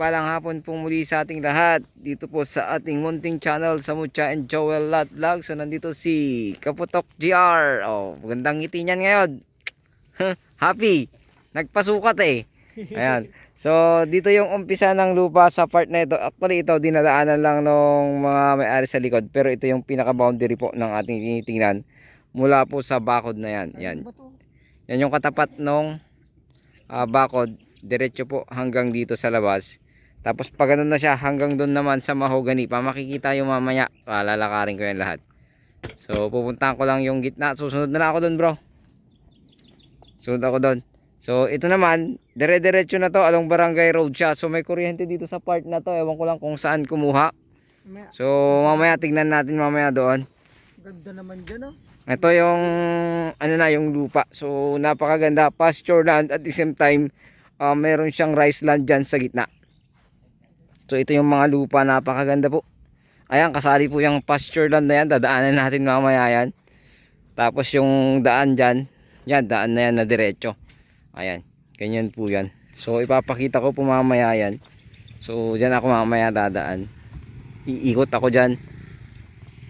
mapagpalang hapon po muli sa ating lahat dito po sa ating munting channel sa Mucha and Joel Lat Vlog. So nandito si Kaputok GR. Oh, magandang ngiti niyan ngayon. Happy. Nagpasukat eh. Ayan. So dito yung umpisa ng lupa sa part na ito. Actually ito dinadaanan lang ng mga may-ari sa likod, pero ito yung pinaka boundary po ng ating tinitingnan mula po sa bakod na yan. Yan. Yan yung katapat nung bakod. Diretso po hanggang dito sa labas. Tapos pag ganun na siya hanggang doon naman sa mahogany pa, makikita yung mamaya. Lalakarin ko yan lahat. So pupuntahan ko lang yung gitna. Susunod na ako doon, bro. Sunod ako doon. So ito naman, dire-diretso na to along Barangay Road siya. So may kuryente dito sa part na to. Ewan ko lang kung saan kumuha. So mamaya tignan natin mamaya doon. Ganda naman dyan, oh. Ito yung ano na yung lupa. So napakaganda, pasture land at the same time meron siyang rice land dyan sa gitna. So ito yung mga lupa, napakaganda po. Ayan, kasali po yung pasture land na yan. Dadaanan natin mamaya yan. Tapos yung daan dyan, yan, daan na yan na diretso. Ayan, ganyan po yan. So ipapakita ko po mamaya yan. So dyan ako mamaya dadaan. Iikot ako dyan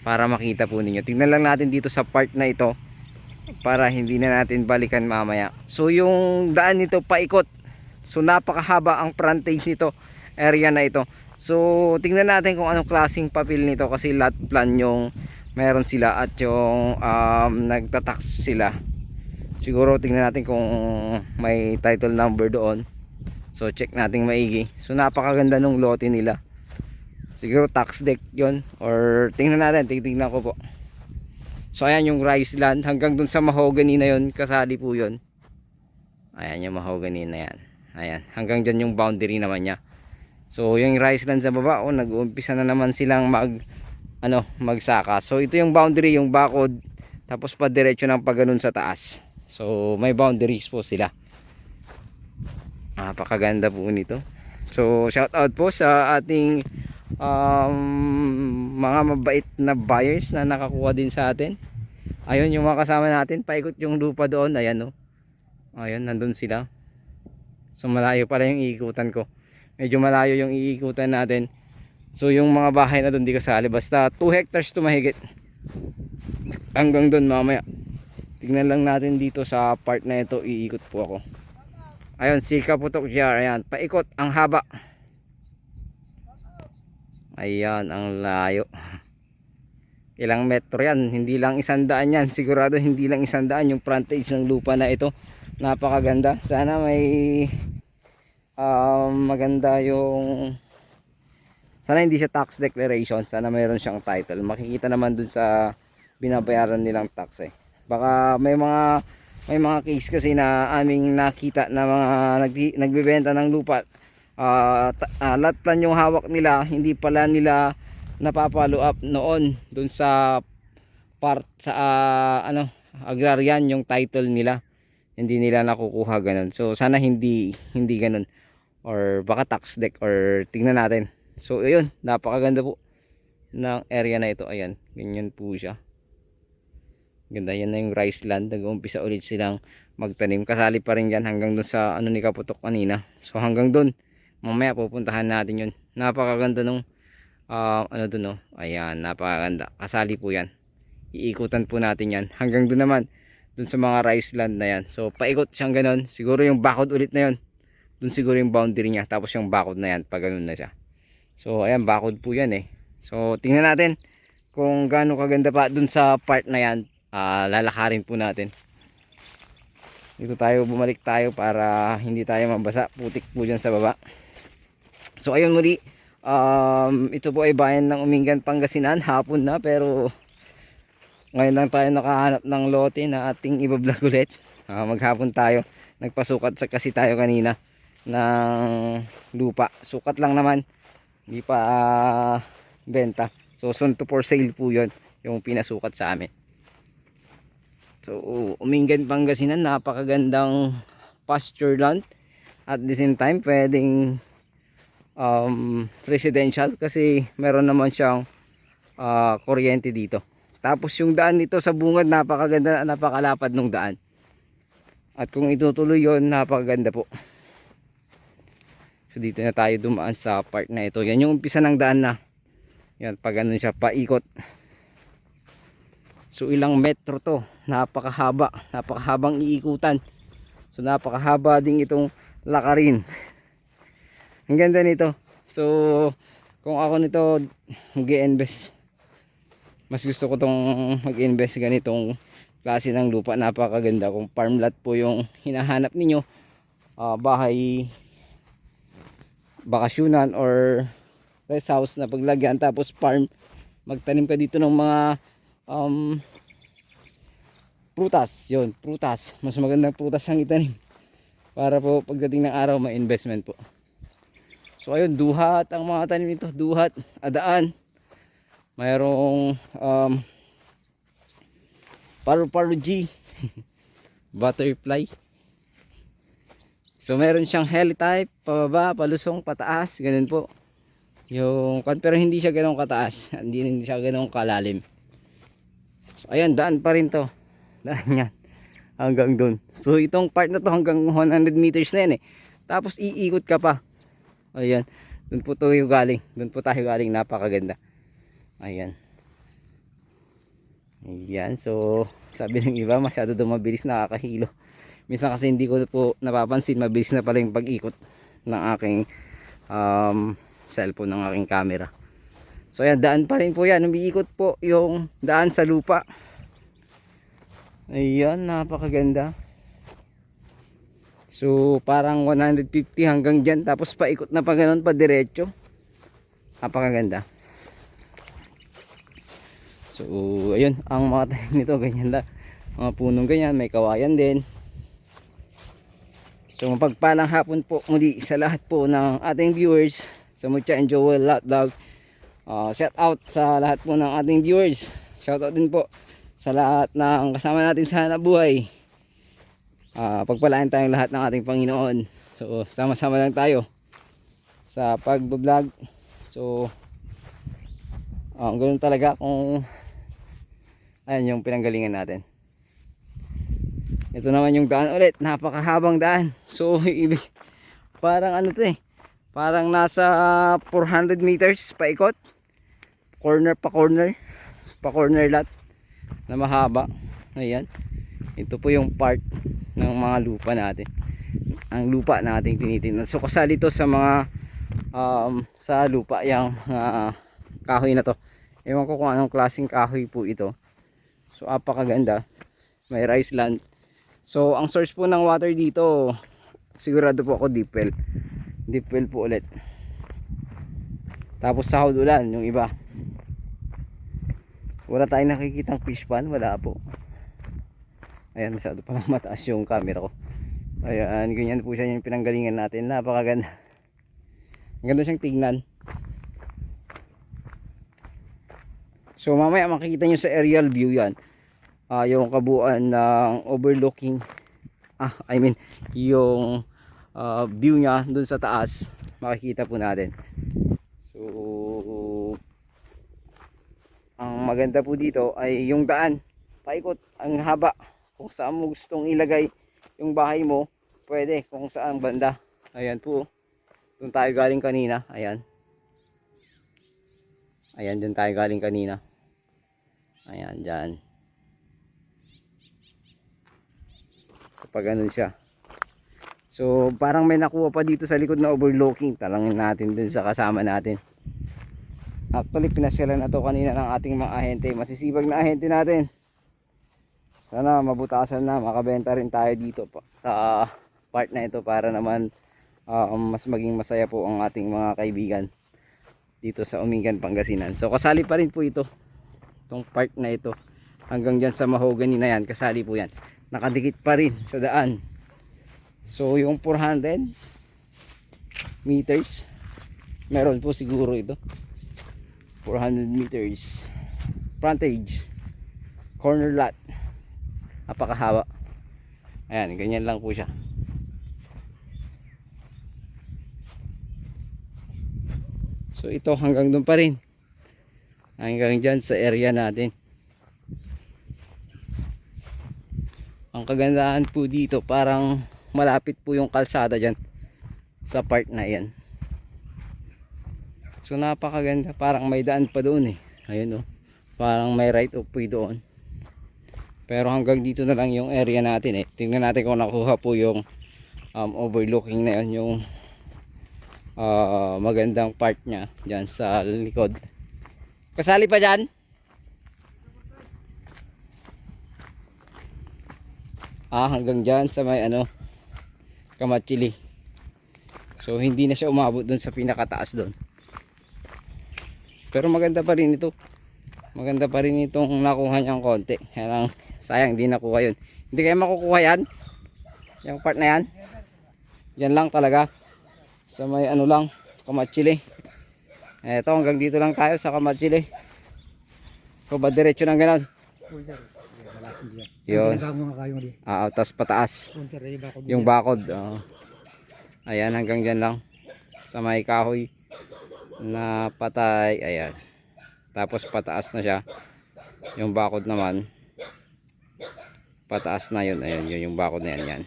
para makita po ninyo. Tingnan lang natin dito sa part na ito para hindi na natin balikan mamaya. So yung daan nito paikot. So napakahaba ang frontage nito, area na ito. So tingnan natin kung anong klaseng papel nito, kasi lot plan yung meron sila at yung nagtatax sila. Siguro tingnan natin kung may title number doon. So check natin maigi. So napakaganda nung lote nila. Siguro tax deck yon, or tingnan natin, titingnan ko po. So ayan yung rice land hanggang dun sa mahogany na yon, kasali po yon. Ayan yung mahogany na yan. Ayan, hanggang dyan yung boundary naman niya. So yung rice land sa baba, nag-uumpisa na naman silang magsaka. So ito yung boundary, yung bakod, tapos pa diretso ng pagganun sa taas. So may boundaries po sila. Napakaganda po nito. So shout out po sa ating mga mabait na buyers na nakakuha din sa atin. Ayun yung mga kasama natin, paikot yung lupa doon. Ayan, no. Ayun, nandun sila. So malayo pala yung iikutan ko. Medyo malayo yung iikutan natin. So yung mga bahay na doon di kasali. Basta 2 hectares to mahigit. Hanggang doon mamaya. Tignan lang natin dito sa part na ito. Iikot po ako. Ayun, si Kaputok GR. Ayan, paikot. Ang haba. Ayan, ang layo. Ilang metro yan. Hindi lang 100 yan. Sigurado hindi lang 100 yung frontage ng lupa na ito. Napakaganda. Sana may maganda yung, sana hindi siya tax declaration, sana mayroon siyang title. Makikita naman dun sa binabayaran nilang tax eh. Baka may mga case kasi na aming nakita na mga nagbebenta ng lupa, lot plan yung hawak nila, hindi pala nila napapalo up noon dun sa part sa agrarian yung title nila, hindi nila nakukuha ganun. So sana hindi ganun, or baka tax deck, or tingnan natin. So ayun, napakaganda po ng area na ito. Ayan, ganyan po siya. Ganda, yan na yung rice land. Nag-uumpisa ulit silang magtanim. Kasali pa rin yan hanggang dun sa ni Kaputok kanina. So hanggang dun, mamaya pupuntahan natin yun. Napakaganda nung dun, oh. Ayan, napakaganda. Kasali po yan. Iikutan po natin yan. Hanggang dun naman, dun sa mga rice land na yan. So paikot siyang ganon. Siguro yung bakod ulit na yun. Dun siguro yung boundary niya. Tapos yung bakod na yan, pag ganun na siya. So ayan, bakod po yan eh. So tingnan natin kung gaano kaganda pa dun sa part na yan. Lalakarin po natin. Dito tayo, bumalik tayo para hindi tayo mabasa. Putik po dyan sa baba. So ayun muli, ito po ay bayan ng Umingan, Pangasinan. Hapon na, pero ngayon lang tayo nakahanap ng lote na ating ibablog ulit. Maghapon tayo. Nagpasukat kasi tayo kanina ng lupa. Sukat lang naman, hindi pa benta. So soon to for sale po yun, yung pinasukat sa amin. So Umingan, Pangasinan, napakagandang pasture land. At the same time pwedeng residential, kasi meron naman siyang kuryente dito. Tapos yung daan nito sa bungad, napakaganda, napakalapad ng daan. At kung itutuloy yon, napakaganda po. So dito na tayo dumaan sa part na ito. Yan yung umpisa ng daan na. Yan, pag ganun siya, paikot. So ilang metro to, napakahaba, napakahabang iikutan. So napakahaba din itong lakarin. Ang ganda nito. So kung ako nito mag-i-invest, mas gusto ko tong mag-invest ganitong klase ng lupa. Napakaganda. Kung farm lot po yung hinahanap ninyo, bahay bakasyonan or rest house na paglagyan, tapos farm, magtanim ka dito ng mga prutas. Yun, prutas, mas magandang prutas ang itanim para po pagdating ng araw may investment po. So ayun, duhat ang mga tanim nito, duhat, adaan, mayroong paru-paru G butterfly. So meron siyang heli type, pababa, palusong, pataas, ganun po. Yung, pero hindi siya ganun kataas, hindi siya ganun kalalim. So ayan, daan pa rin to. Daan yan. Hanggang dun. So itong part na to hanggang 100 meters na yan eh. Tapos iikot ka pa. Ayan. Dun po tayo galing. Dun po tayo galing. Napakaganda. Ayan. Ayan. So sabi ng iba, masyado daw mabilis, nakakahilo. Minsan kasi hindi ko po napapansin, mabilis na pala yung pag-ikot ng aking cellphone, ng aking camera. So ayan, daan pa rin po yan. Umiikot po yung daan sa lupa. Ayan, napakaganda. So parang 150 hanggang dyan, tapos paikot na pa ganun, pa diretso. Napakaganda. So ayun, ang mga tanim nito ganyan lang. Mga punong ganyan, may kawayan din. So mapagpalang hapon po muli sa lahat po ng ating viewers sa Mucha and Joel Lot Vlog. Shout out sa lahat po ng ating viewers. Shout out din po sa lahat ng kasama natin sa hanapbuhay. Pagpalain tayong lahat ng ating Panginoon. So sama-sama lang tayo sa pag-vlog. So ganoon talaga kung ayan yung pinanggalingan natin. Ito naman yung daan ulit, napakahabang daan. So parang ano to eh, parang nasa 400 meters paikot, corner pa corner, pa corner lot na mahaba. Ayan, ito po yung part ng mga lupa natin, ang lupa nating tinitingnan. So kasali to sa mga sa lupa yung kahoy na to. Ewan ko kung anong klaseng kahoy po ito. So apakaganda, may rice land. So ang source po ng water dito, sigurado po ako deep well. Deep well po ulit. Tapos sahod ulan yung iba. Wala tayong nakikitang fish pan, wala po. Ayan, masyado pa mataas yung camera ko. Ayan, ganyan po siya yung pinanggalingan natin. Napakaganda. Ang ganda siyang tingnan. So mamaya makikita nyo sa aerial view yan, yung kabuuan ng overlooking, I mean yung view nya dun sa taas, makikita po natin. So ang maganda po dito ay yung daan paikot, ang haba. Kung saan mo gustong ilagay yung bahay mo, pwede kung saan banda. Ayan po, dun tayo galing kanina. Ayan, ayan, dun tayo galing kanina. Ayan, dyan. So pag ganun siya, so parang may nakuha pa dito sa likod na overlooking. Talangin natin dun sa kasama natin. Actually pinasyalan na to kanina ng ating mga ahente, masisibag na ahente natin. Sana mabutasan na, makabenta rin tayo dito pa sa part na ito, para naman mas maging masaya po ang ating mga kaibigan dito sa Umingan, Pangasinan. So kasali pa rin po ito, itong part na ito hanggang dyan sa mahogany na yan, kasali po yan, nakadikit pa rin sa daan. So yung 400 meters meron po siguro ito, 400 meters frontage, corner lot, napakahaba. Ayan, ganyan lang po siya. So ito hanggang doon pa rin, hanggang dyan sa area natin. Ang kagandahan po dito, parang malapit po yung kalsada dyan sa part na yan. So napakaganda, parang may daan pa doon eh. Ayun oh. Parang may right of way doon. Pero hanggang dito na lang yung area natin eh. Tingnan natin kung nakuha po yung overlooking na yun, yung magandang part niya dyan sa likod. Kasali pa dyan? Hanggang dyan sa may Kamatsili. So hindi na siya umabot doon sa pinakataas doon. Pero maganda pa rin ito. Maganda pa rin itong nakuha niyang konti. Kaya lang, sayang hindi nakuha yun. Hindi kayo makukuha yan. Yung part na yan. Yan lang talaga. Sa may lang, Kamatsili. Eto, hanggang dito lang tayo sa Kamatsili. So ba diretso ng ganon? Yun. Tas pataas. Yung bakod. Ayan, hanggang dyan lang. Sa may kahoy na patay. Ayan. Tapos pataas na siya. Yung bakod naman. Pataas na yun. Ayan, yun yung bakod na yan. Yan.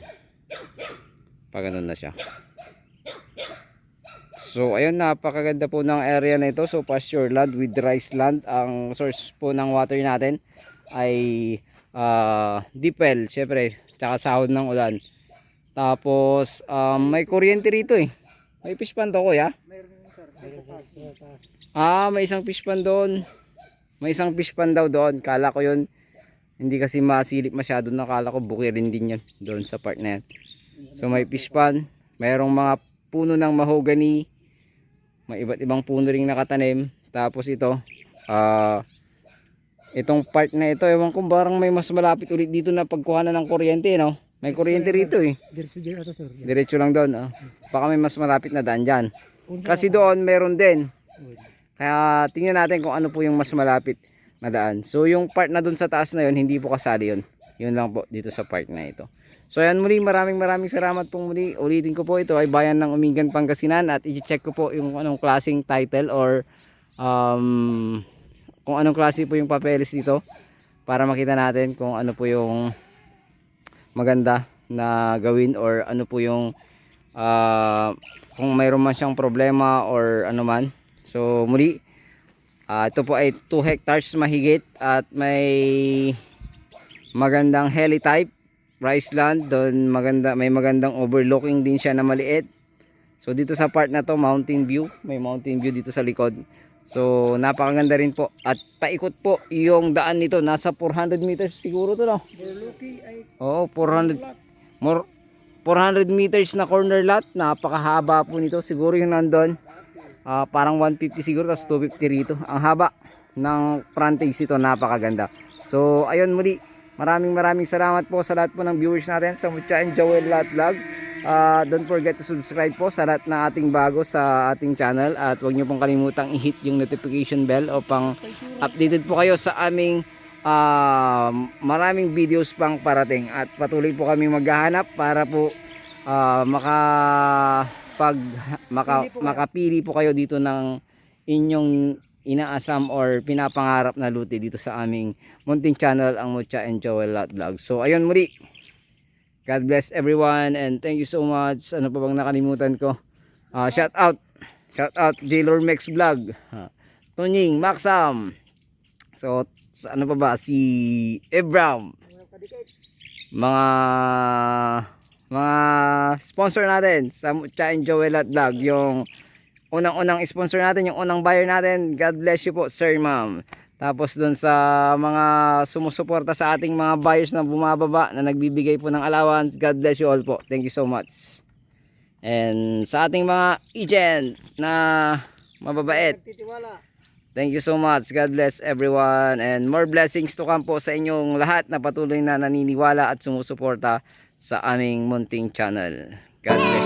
Pag ganun na siya. So ayun, napakaganda po ng area na ito. So pasture land with rice land. Ang source po ng water natin ay deep well, syempre, tsaka sahod ng ulan. Tapos may kuryente rito eh. May fish pond to, kuya? May isang fish pond doon. May isang fish pond daw doon. Kala ko yun, hindi kasi masilip masyado. Nakala ko bukirin din yan doon sa part na yan. So may fish pond. Mayroong mga puno ng mahogany. May iba't ibang puno ring nakatanim. Tapos ito, itong part na ito, ewan ko, parang may mas malapit ulit dito na pagkuhanan ng kuryente, no? May kuryente rito eh. Diretso lang doon. Baka may mas malapit na daan dyan. Kasi doon meron din. Kaya tingnan natin kung ano po yung mas malapit na daan. So yung part na doon sa taas na yun, hindi po kasali yun. Yun lang po dito sa part na ito. So ayan, muli, maraming salamat pong muli. Ulitin ko po, ito ay Bayan ng Umingan, Pangasinan. At i-check ko po yung anong klaseng title or kung anong klase po yung papeles dito para makita natin kung ano po yung maganda na gawin or ano po yung kung mayroon man siyang problema or ano man. So muli, ito po ay 2 hectares mahigit at may magandang heli type rice land doon. May magandang overlooking din siya na maliit. So dito sa part na to, mountain view, may mountain view dito sa likod. So napakaganda rin po at paikot po yung daan nito, nasa 400 meters siguro to, no? Oo, 400 meters na corner lot. Napakahaba po nito, siguro yung nandun parang 150 siguro, tapos 250 rito. Ang haba ng frontage ito, napakaganda. So ayun, muli, maraming salamat po sa lahat po ng viewers natin sa Mucha and Joel Lot Vlog. Don't forget to subscribe po sa lahat ng ating bago sa ating channel. At huwag nyo pong kalimutang i-hit yung notification bell upang updated po kayo sa aming maraming videos pang parating. At patuloy po kami maghahanap para po makapili po kayo dito ng inyong inaasam or pinapangarap na luti dito sa aming munting channel, ang Mucha and Joel Lot Vlog. So ayun, muli, God bless everyone and thank you so much. Ano pa bang nakalimutan ko? Shout out Jaylor Mex Vlog, Tunying, Maxam. So ano pa ba, si Ebram, mga sponsor natin sa Mucha and Joel Lot Vlog. Yung unang sponsor natin, yung unang buyer natin, God bless you po, sir, ma'am. Tapos doon sa mga sumusuporta sa ating mga buyers na bumababa, na nagbibigay po ng allowance, God bless you all po. Thank you so much. And sa ating mga agent na mababait, thank you so much. God bless everyone and more blessings to come po sa inyong lahat na patuloy na naniniwala at sumusuporta sa aming munting channel. God bless.